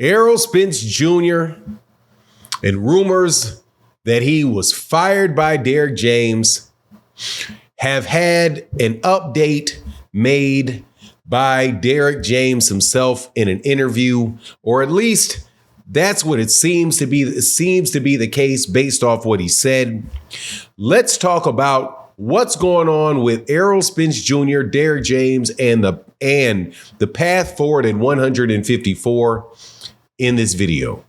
Errol Spence Jr. and rumors that he was fired by Derrick James have had an update made by Derrick James himself in an interview, or at least that's what it seems to be. It seems to be the case based off what he said. Let's talk about what's going on with Errol Spence Jr., Derrick James, and the path forward in 154 in this video.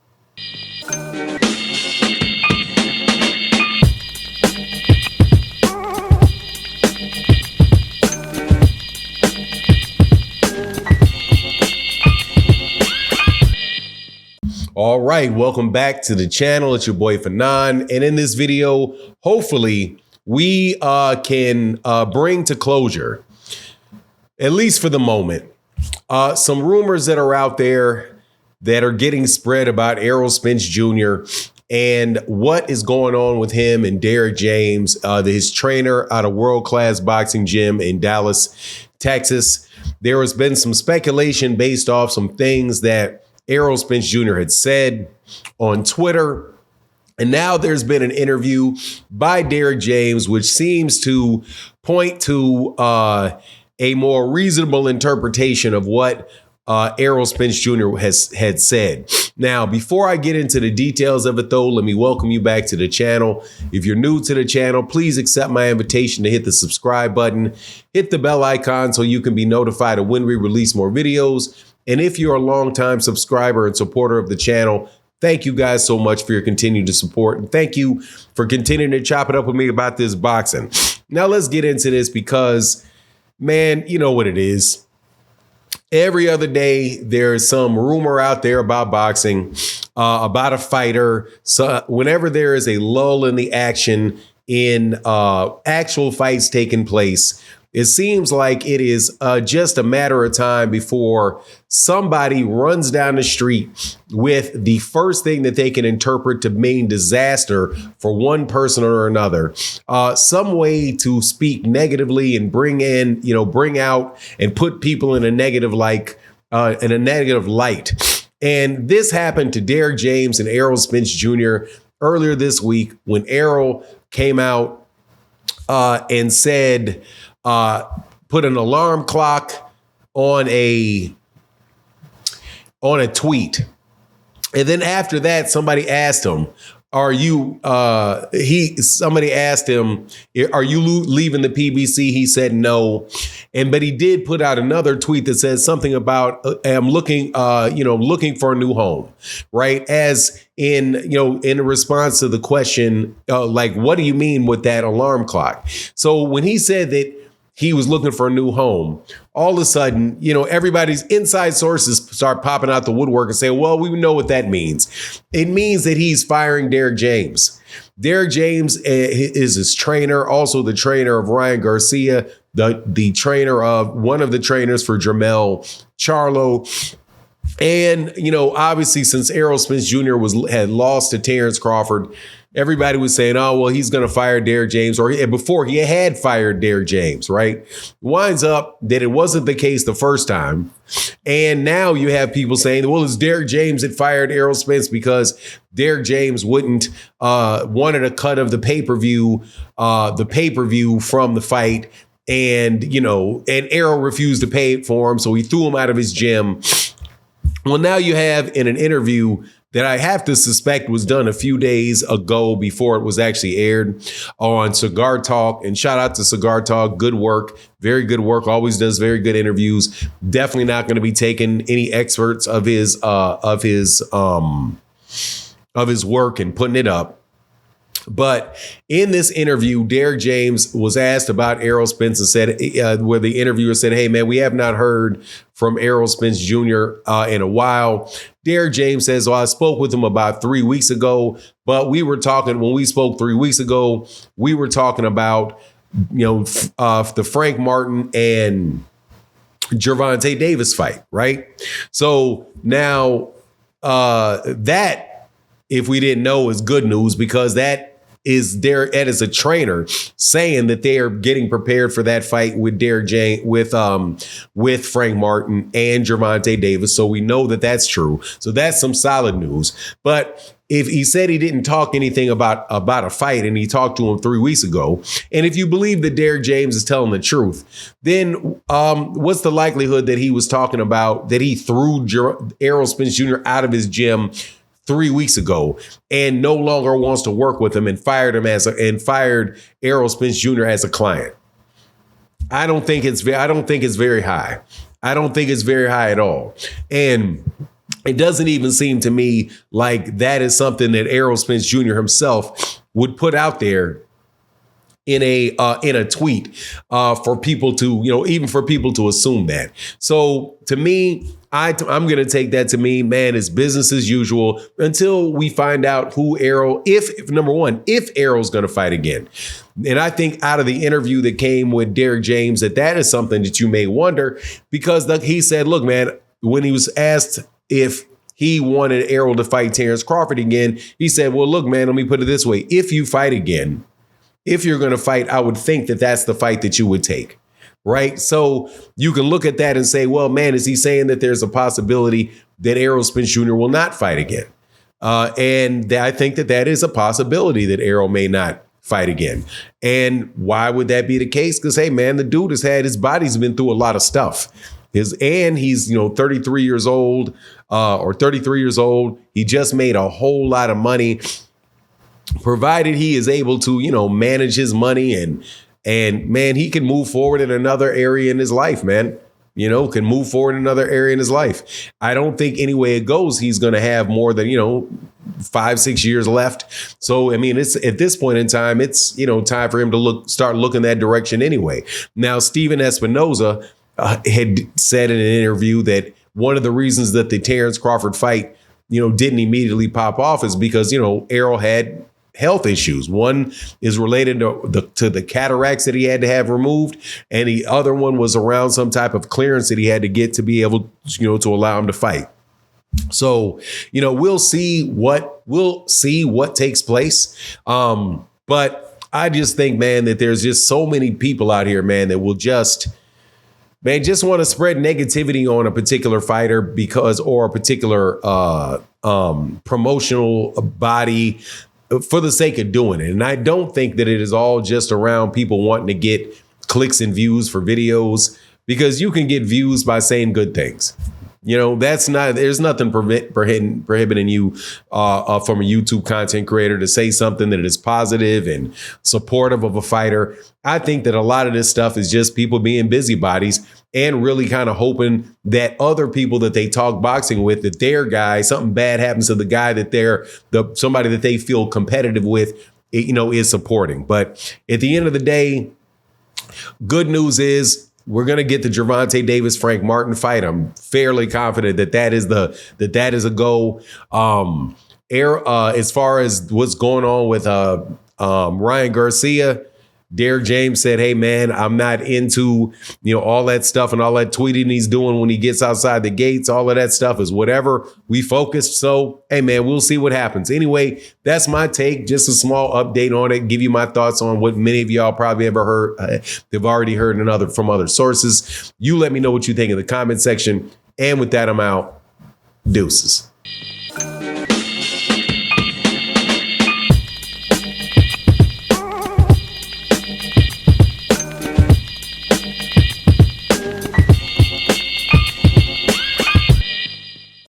All right, welcome back to the channel. It's your boy Fanon, and in this video, hopefully, we can bring to closure, at least for the moment, some rumors that are out there that are getting spread about Errol Spence Jr. and what is going on with him and Derrick James, his trainer out of World Class Boxing Gym in Dallas, Texas. There has been some speculation based off some things that Errol Spence Jr. had said on Twitter. And now there's been an interview by Derrick James, which seems to point to a more reasonable interpretation of what Errol Spence Jr. had said. Now, before I get into the details of it, though, let me welcome you back to the channel. If you're new to the channel, please accept my invitation to hit the subscribe button, hit the bell icon so you can be notified of when we release more videos. And if you're a longtime subscriber and supporter of the channel, thank you guys so much for your continued support. And thank you for continuing to chop it up with me about this boxing. Now let's get into this because, man, you know what it is. Every other day, there's some rumor out there about boxing, about a fighter. So whenever there is a lull in the action in actual fights taking place, it seems like it is just a matter of time before somebody runs down the street with the first thing that they can interpret to mean disaster for one person or another, some way to speak negatively and bring out and put people in a negative light. And this happened to Derrick James and Errol Spence Jr. earlier this week when Errol came out and said, put an alarm clock on a tweet. And then after that, somebody asked him, somebody asked him, are you leaving the PBC? He said no. But he did put out another tweet that says something about, I'm looking for a new home, right? As in response to the question, like, what do you mean with that alarm clock? So when he said that he was looking for a new home, all of a sudden, everybody's inside sources start popping out the woodwork and say, well, we know what that means. It means that he's firing Derrick James. Derrick James is his trainer, also the trainer of Ryan Garcia, the trainer of one of the trainers for Jermell Charlo. And, obviously, since Errol Spence Jr. had lost to Terrence Crawford, everybody was saying, oh, well, he's going to fire Derrick James, before he had fired Derrick James, right? Winds up that it wasn't the case the first time. And now you have people saying, well, it's Derrick James that fired Errol Spence because Derrick James wanted a cut of the pay-per-view from the fight. And Errol refused to pay it for him. So he threw him out of his gym. Well, now you have in an interview that I have to suspect was done a few days ago before it was actually aired on Cigar Talk. And shout out to Cigar Talk. Good work. Very good work. Always does very good interviews. Definitely not going to be taking any excerpts of his work and putting it up. But in this interview, Derrick James was asked about Errol Spence and said, where the interviewer said, hey, man, we have not heard from Errol Spence Jr. In a while. Derrick James says, well, I spoke with him about 3 weeks ago, but when we spoke 3 weeks ago, we were talking about, the Frank Martin and Gervonta Davis fight, right? So now that, if we didn't know, is good news because that is Derrick Ed as a trainer saying that they are getting prepared for that fight with Derrick James, with Frank Martin and Gervonta Davis. So we know that that's true. So that's some solid news. But if he said he didn't talk anything about a fight and he talked to him 3 weeks ago, and if you believe that Derrick James is telling the truth, then what's the likelihood that he was talking about that he threw Errol Spence Jr. out of his gym 3 weeks ago and no longer wants to work with him and fired Errol Spence Jr. as a client? I don't think it's very high. I don't think it's very high at all. And it doesn't even seem to me like that is something that Errol Spence Jr. himself would put out there in a tweet for people to, even for people to assume that. So to me, I'm going to take that to mean, man, it's business as usual until we find out who Errol, if number one, if Errol's going to fight again. And I think out of the interview that came with Derrick James, that is something that you may wonder, because he said, look, man, when he was asked if he wanted Errol to fight Terrence Crawford again, he said, well, look, man, let me put it this way. If you fight again, if you're going to fight, I would think that that's the fight that you would take. Right. So you can look at that and say, well, man, is he saying that there's a possibility that Errol Spence Jr. will not fight again? And I think that is a possibility that Errol may not fight again. And why would that be the case? Because, hey, man, the dude his body's been through a lot of stuff. He's 33 years old or 33 years old. He just made a whole lot of money, provided he is able to, manage his money and man, he can move forward in another area in his life, man. Can move forward in another area in his life. I don't think any way it goes, he's going to have more than, 5-6 years left. So, I mean, it's at this point in time, it's, time for him to start looking that direction anyway. Now, Steven Espinoza had said in an interview that one of the reasons that the Terrence Crawford fight, didn't immediately pop off is because, Errol had health issues. One is related to the cataracts that he had to have removed, and the other one was around some type of clearance that he had to get to be able, to allow him to fight. So, we'll see what takes place. But I just think, man, that there's just so many people out here, man, that will just want to spread negativity on a particular fighter or a particular promotional body for the sake of doing it. And I don't think that it is all just around people wanting to get clicks and views for videos, because you can get views by saying good things. There's nothing prohibiting you from a YouTube content creator to say something that is positive and supportive of a fighter. I think that a lot of this stuff is just people being busybodies and really kind of hoping that other people that they talk boxing with, that their guy, something bad happens to the guy that somebody that they feel competitive with, is supporting. But at the end of the day, good news is we're going to get the Gervonta Davis Frank Martin fight. I'm fairly confident that is a go. As far as what's going on with Ryan Garcia, Derrick James said, hey, man, I'm not into, all that stuff and all that tweeting he's doing when he gets outside the gates. All of that stuff is whatever. We focused. So, hey, man, we'll see what happens. Anyway, that's my take. Just a small update on it. Give you my thoughts on what many of y'all probably ever heard. They've already heard from other sources. You let me know what you think in the comment section. And with that, I'm out. Deuces.